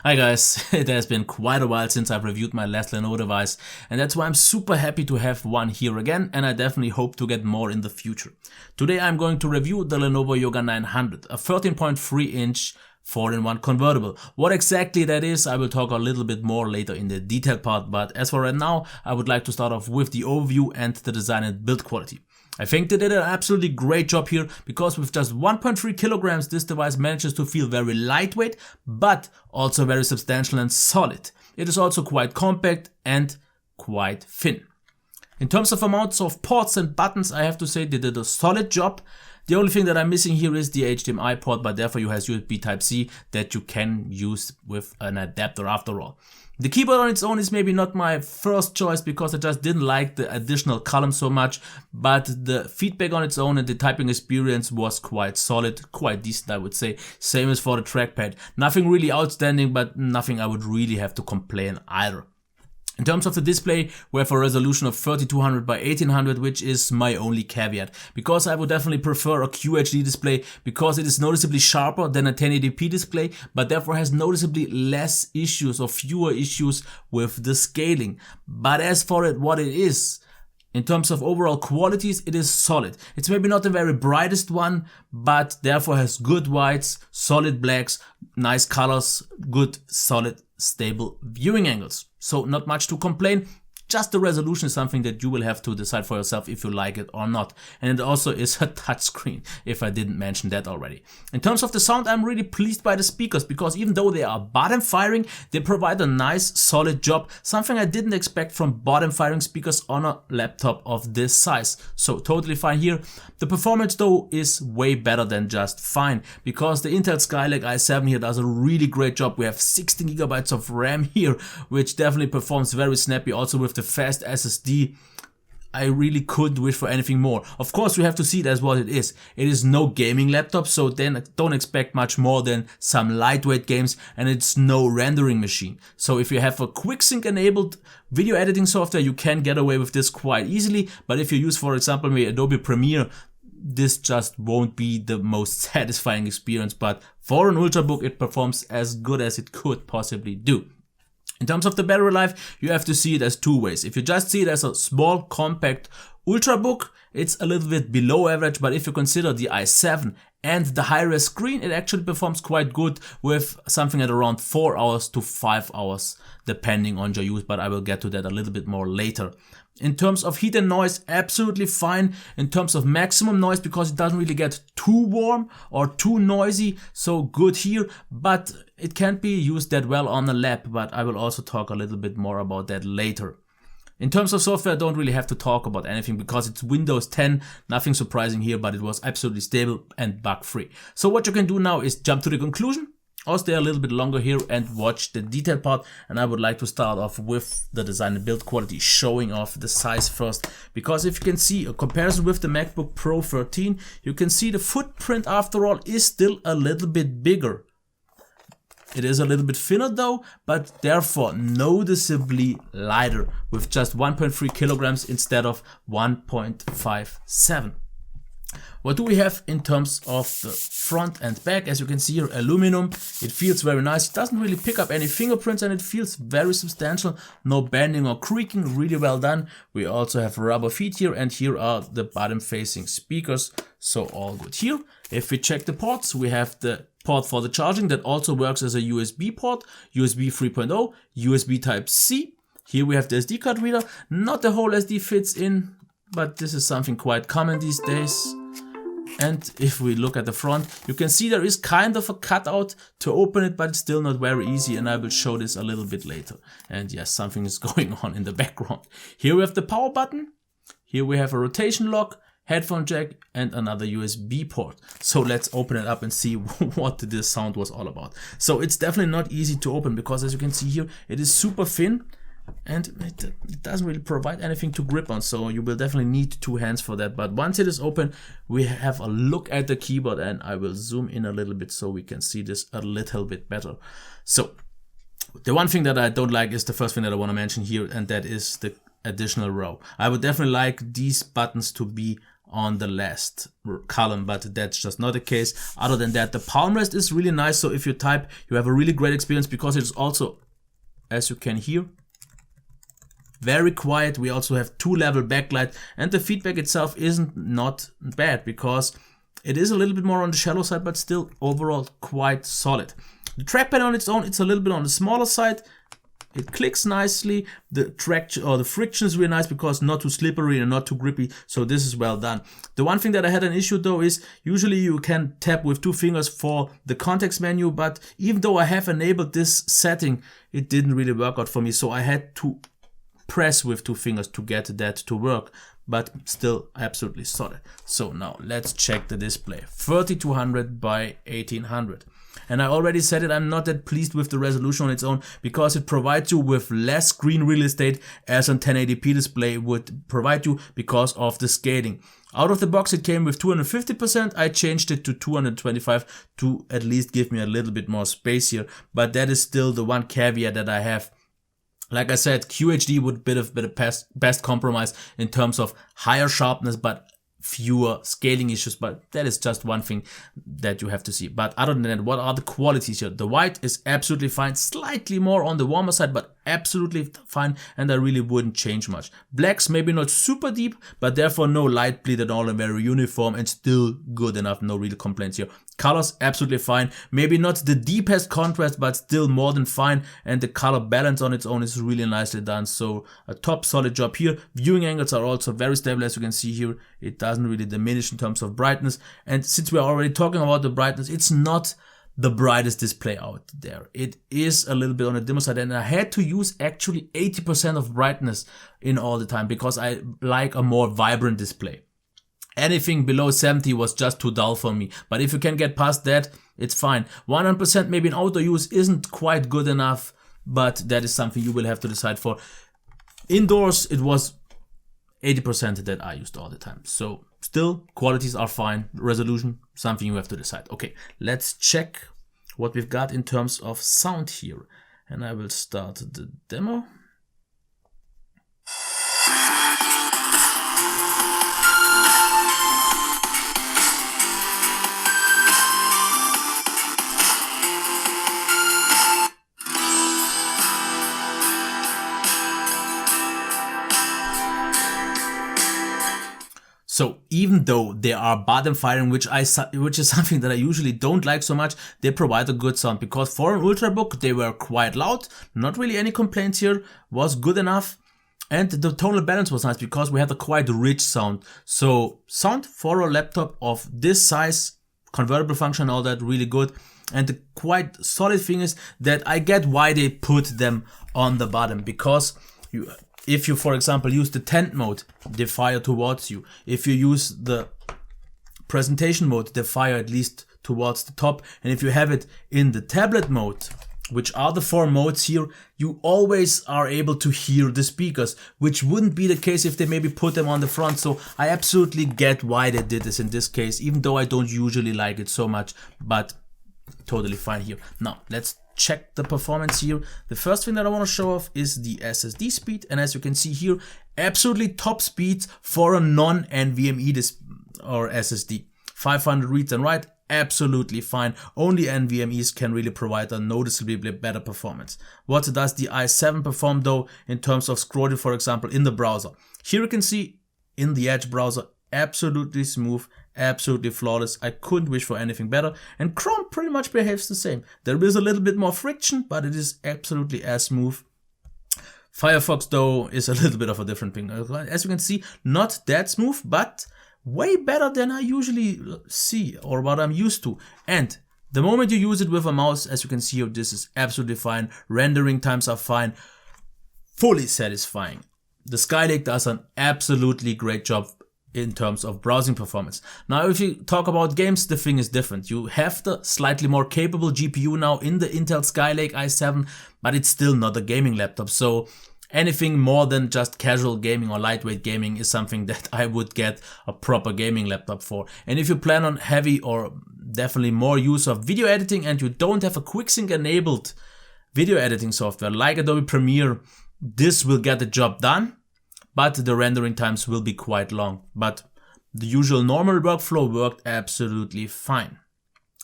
Hi guys, it has been quite a while since I've reviewed my last Lenovo device, and that's why I'm super happy to have one here again, and I definitely hope to get more in the future. Today I'm going to review the Lenovo Yoga 900, a 13.3-inch 4-in-1 convertible. What exactly that is, I will talk a little bit more later in the detailed part, but as for right now, I would like to start off with the overview and the design and build quality. I think they did an absolutely great job here because with just 1.3 kilograms this device manages to feel very lightweight but also very substantial and solid. It is also quite compact and quite thin. In terms of amounts of ports and buttons, I have to say they did a solid job. The only thing that I'm missing here is the HDMI port, but therefore you have USB Type-C that you can use with an adapter after all. The keyboard on its own is maybe not my first choice because I just didn't like the additional column so much, but the feedback on its own and the typing experience was quite solid, quite decent I would say. Same as for the trackpad. Nothing really outstanding, but nothing I would really have to complain either. In terms of the display, we have a resolution of 3200 by 1800, which is my only caveat, because I would definitely prefer a QHD display because it is noticeably sharper than a 1080p display, but therefore has noticeably less issues or fewer issues with the scaling. But as for it, what it is, in terms of overall qualities, it is solid. It's maybe not the very brightest one, but therefore has good whites, solid blacks, nice colors, good, solid, stable viewing angles. So not much to complain. Just the resolution is something that you will have to decide for yourself if you like it or not. And it also is a touchscreen, if I didn't mention that already. In terms of the sound, I'm really pleased by the speakers because even though they are bottom firing, they provide a nice solid job, something I didn't expect from bottom firing speakers on a laptop of this size. So totally fine here. The performance though is way better than just fine because the Intel Skylake i7 here does a really great job. We have 16 gigabytes of RAM here, which definitely performs very snappy, also with the fast SSD. I really couldn't wish for anything more. Of course, we have to see it as what it is. It is no gaming laptop, so then don't expect much more than some lightweight games, and it's no rendering machine. So if you have a QuickSync enabled video editing software, you can get away with this quite easily. But if you use, for example, maybe Adobe Premiere, this just won't be the most satisfying experience. But for an Ultrabook, it performs as good as it could possibly do. In terms of the battery life, you have to see it as two ways. If you just see it as a small, compact Ultrabook, it's a little bit below average, but if you consider the i7 and the high-res screen, it actually performs quite good with something at around 4 hours to 5 hours, depending on your use, but I will get to that a little bit more later. In terms of heat and noise, absolutely fine. In terms of maximum noise, because it doesn't really get too warm or too noisy, so good here, but it can't be used that well on a lap, but I will also talk a little bit more about that later. In terms of software, I don't really have to talk about anything because it's Windows 10, nothing surprising here, but it was absolutely stable and bug-free. So what you can do now is jump to the conclusion, or stay a little bit longer here and watch the detailed part. And I would like to start off with the design and build quality, showing off the size first. Because if you can see a comparison with the MacBook Pro 13, you can see the footprint after all is still a little bit bigger. It is a little bit thinner though, but therefore noticeably lighter with just 1.3 kilograms instead of 1.57. What do we have in terms of the front and back? As you can see here, aluminum. It feels very nice. It doesn't really pick up any fingerprints and it feels very substantial. No bending or creaking, really well done. We also have rubber feet here, and here are the bottom facing speakers. So all good here. If we check the ports, we have the port for the charging that also works as a USB port, USB 3.0, USB Type-C. Here we have the SD card reader. Not the whole SD fits in, but this is something quite common these days. And if we look at the front, you can see there is kind of a cutout to open it, but it's still not very easy, and I will show this a little bit later. And yes, something is going on in the background. Here we have the power button. Here we have a rotation lock, headphone jack, and another USB port. So let's open it up and see what this sound was all about. So it's definitely not easy to open because, as you can see here, it is super thin. And it doesn't really provide anything to grip on, so you will definitely need two hands for that. But once it is open, we have a look at the keyboard, and I will zoom in a little bit so we can see this a little bit better. So the one thing that I don't like is the first thing that I want to mention here, and that is the additional row. I would definitely like these buttons to be on the last column, but that's just not the case. Other than that, the palm rest is really nice. So if you type, you have a really great experience because it's also, as you can hear, very quiet. We also have 2-level backlight, and the feedback itself isn't not bad because it is a little bit more on the shallow side, but still overall quite solid. The trackpad on its own, it's a little bit on the smaller side. It clicks nicely. The traction or the friction is really nice because not too slippery and not too grippy. So this is well done. The one thing that I had an issue though is usually you can tap with 2 fingers for the context menu, but even though I have enabled this setting, it didn't really work out for me. So I had to press with 2 fingers to get that to work, but still absolutely solid. So now let's check the display. 3200 by 1800. And I already said it, I'm not that pleased with the resolution on its own because it provides you with less screen real estate as a 1080p display would provide you because of the scaling. Out of the box it came with 250%, I changed it to 225 to at least give me a little bit more space here, but that is still the one caveat that I have. Like I said, QHD would be the best compromise in terms of higher sharpness, but fewer scaling issues, but that is just one thing that you have to see. But other than that, what are the qualities here? The white is absolutely fine, slightly more on the warmer side, but absolutely fine, and I really wouldn't change much. Blacks maybe not super deep, but therefore no light bleed at all and very uniform and still good enough, no real complaints here. Colors absolutely fine, maybe not the deepest contrast, but still more than fine, and the color balance on its own is really nicely done, so a top solid job here. Viewing angles are also very stable, as you can see here. It doesn't really diminish in terms of brightness, and since we are already talking about the brightness, it's not the brightest display out there. It is a little bit on the dimmer side, and I had to use actually 80% of brightness in all the time because I like a more vibrant display. Anything below 70 was just too dull for me, but if you can get past that, it's fine. 100% maybe in outdoor use isn't quite good enough, but that is something you will have to decide for. Indoors, it was 80% that I used all the time. So still, qualities are fine. Resolution, something you have to decide. Okay, let's check what we've got in terms of sound here. And I will start the demo. So even though they are bottom firing, which is something that I usually don't like so much, they provide a good sound because for an Ultrabook they were quite loud, not really any complaints here, was good enough, and the tonal balance was nice because we had a quite rich sound. So sound for a laptop of this size, convertible function, all that, really good. And the quite solid thing is that I get why they put them on the bottom, because if you, for example, use the tent mode, they fire towards you. If you use the presentation mode, they fire at least towards the top. And if you have it in the tablet mode, which are the 4 modes here, you always are able to hear the speakers, which wouldn't be the case if they maybe put them on the front. So I absolutely get why they did this in this case, even though I don't usually like it so much, but totally fine here. Now, let's check the performance here. The first thing that I want to show off is the SSD speed, and as you can see here, absolutely top speeds for a non-NVMe or SSD. 500 reads and write, absolutely fine. Only NVMEs can really provide a noticeably better performance. What does the i7 perform though in terms of scrolling, for example, in the browser? Here you can see in the Edge browser, absolutely smooth, absolutely flawless. I couldn't wish for anything better, and Chrome pretty much behaves the same. There is a little bit more friction, but it is absolutely as smooth. Firefox though is a little bit of a different thing. As you can see, not that smooth, but way better than I usually see or what I'm used to. And the moment you use it with a mouse, as you can see here, this is absolutely fine. Rendering times are fine, fully satisfying. The Skylake does an absolutely great job in terms of browsing performance. Now, if you talk about games, the thing is different. You have the slightly more capable GPU now in the Intel Skylake i7, but it's still not a gaming laptop. So anything more than just casual gaming or lightweight gaming is something that I would get a proper gaming laptop for. And if you plan on heavy or definitely more use of video editing and you don't have a QuickSync enabled video editing software like Adobe Premiere, this will get the job done, but the rendering times will be quite long. But the usual normal workflow worked absolutely fine.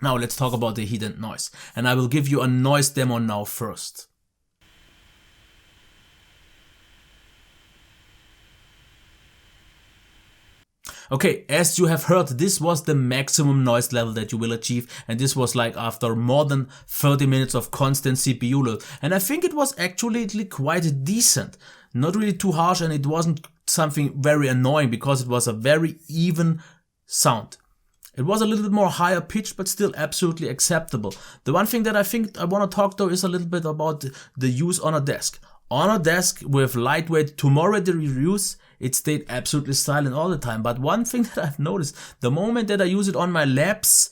Now let's talk about the heat and noise, and I will give you a noise demo now first. Okay, as you have heard, this was the maximum noise level that you will achieve, and this was like after more than 30 minutes of constant CPU load, and I think it was actually quite decent. Not really too harsh, and it wasn't something very annoying because it was a very even sound. It was a little bit more higher pitched, but still absolutely acceptable. The one thing that I think I want to talk though is a little bit about the use on a desk. On a desk with lightweight tomorrow reviews, it stayed absolutely silent all the time. But one thing that I've noticed, the moment that I use it on my laps,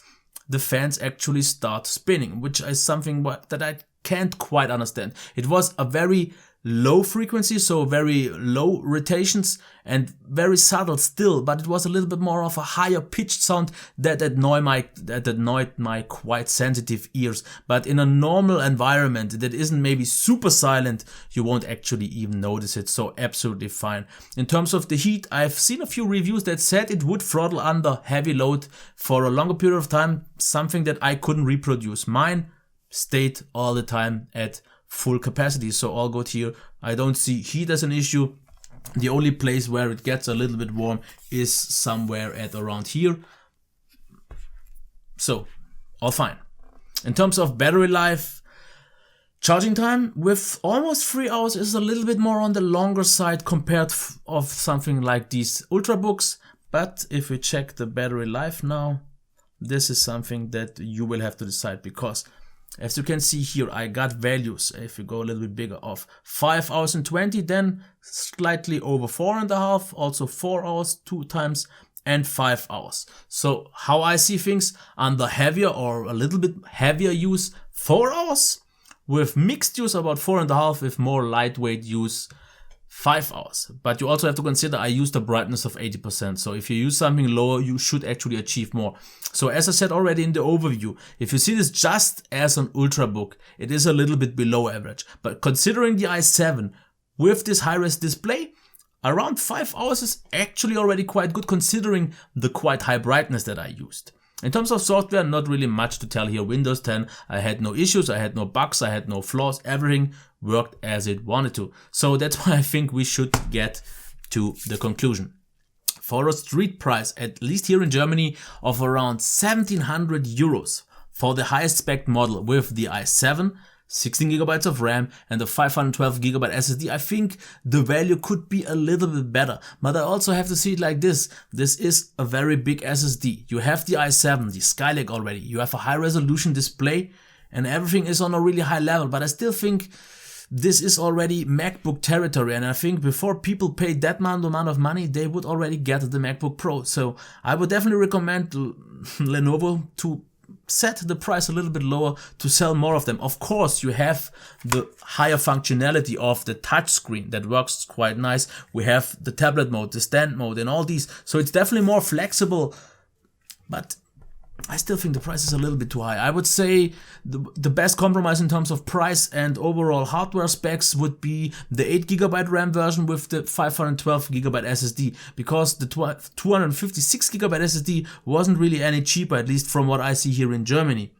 the fans actually start spinning, which is something that I can't quite understand. It was a very low frequency, so very low rotations and very subtle still, but it was a little bit more of a higher pitched sound that annoyed my quite sensitive ears. But in a normal environment that isn't maybe super silent, you won't actually even notice it, so absolutely fine. In terms of the heat, I've seen a few reviews that said it would throttle under heavy load for a longer period of time, something that I couldn't reproduce. Mine stayed all the time at full capacity, so all good here. I don't see heat as an issue. The only place where it gets a little bit warm is somewhere at around here. So all fine. In terms of battery life, charging time with almost 3 hours is a little bit more on the longer side compared of something like these Ultrabooks. But if we check the battery life now, this is something that you will have to decide, because as you can see here, I got values, if you go a little bit bigger, of 5 hours and 20, then slightly over 4.5, also 4 hours 2 times, and 5 hours. So how I see things, under heavier or a little bit heavier use, 4 hours, with mixed use about 4.5, with more lightweight use 5 hours. But you also have to consider I used a brightness of 80%. So if you use something lower, you should actually achieve more. So as I said already in the overview, if you see this just as an Ultrabook, it is a little bit below average. But considering the i7 with this high-res display, around 5 hours is actually already quite good considering the quite high brightness that I used. In terms of software, not really much to tell here. Windows 10, I had no issues, I had no bugs, I had no flaws, everything worked as it wanted to. So that's why I think we should get to the conclusion. For a street price, at least here in Germany, of around 1700 euros for the highest spec model with the i7, 16 gigabytes of RAM and a 512 gigabyte SSD, I think the value could be a little bit better. But I also have to see it like this. This is a very big SSD. You have the i7, the Skylake already. You have a high resolution display and everything is on a really high level. But I still think this is already MacBook territory. And I think before people pay that amount of money, they would already get the MacBook Pro. So I would definitely recommend Lenovo to set the price a little bit lower to sell more of them. Of course, you have the higher functionality of the touchscreen that works quite nice. We have the tablet mode, the stand mode and all these. So it's definitely more flexible, but I still think the price is a little bit too high. I would say the best compromise in terms of price and overall hardware specs would be the 8GB RAM version with the 512GB SSD, because the 256GB SSD wasn't really any cheaper, at least from what I see here in Germany.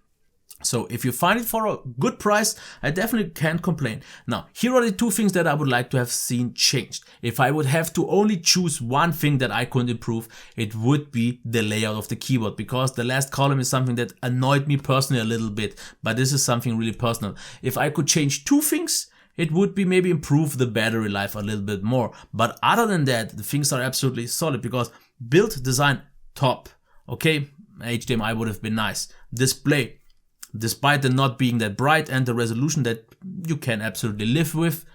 So if you find it for a good price, I definitely can't complain. Now, here are the two things that I would like to have seen changed. If I would have to only choose one thing that I could improve, it would be the layout of the keyboard, because the last column is something that annoyed me personally a little bit, but this is something really personal. If I could change two things, it would be maybe improve the battery life a little bit more. But other than that, the things are absolutely solid, because build design, top. Okay, HDMI would have been nice. Display, despite the not being that bright and the resolution that you can absolutely live with.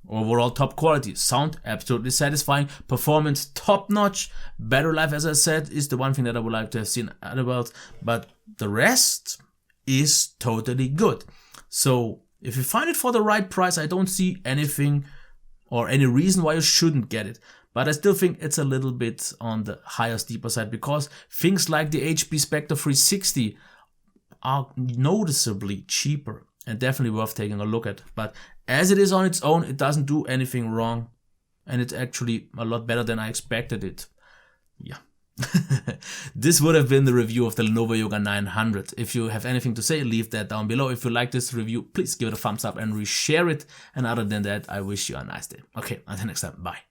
Overall top quality. Sound absolutely satisfying. Performance top notch. Battery life, as I said, is the one thing that I would like to have seen otherwise, but the rest is totally good. So if you find it for the right price, I don't see anything or any reason why you shouldn't get it. But I still think it's a little bit on the higher, steeper side, because things like the HP Spectre 360 are noticeably cheaper and definitely worth taking a look at. But as it is on its own, it doesn't do anything wrong, and it's actually a lot better than I expected it. Yeah. This would have been the review of the Lenovo Yoga 900. If you have anything to say, leave that down below. If you like this review, please give it a thumbs up and reshare it. And other than that, I wish you a nice day. Okay, until next time, bye.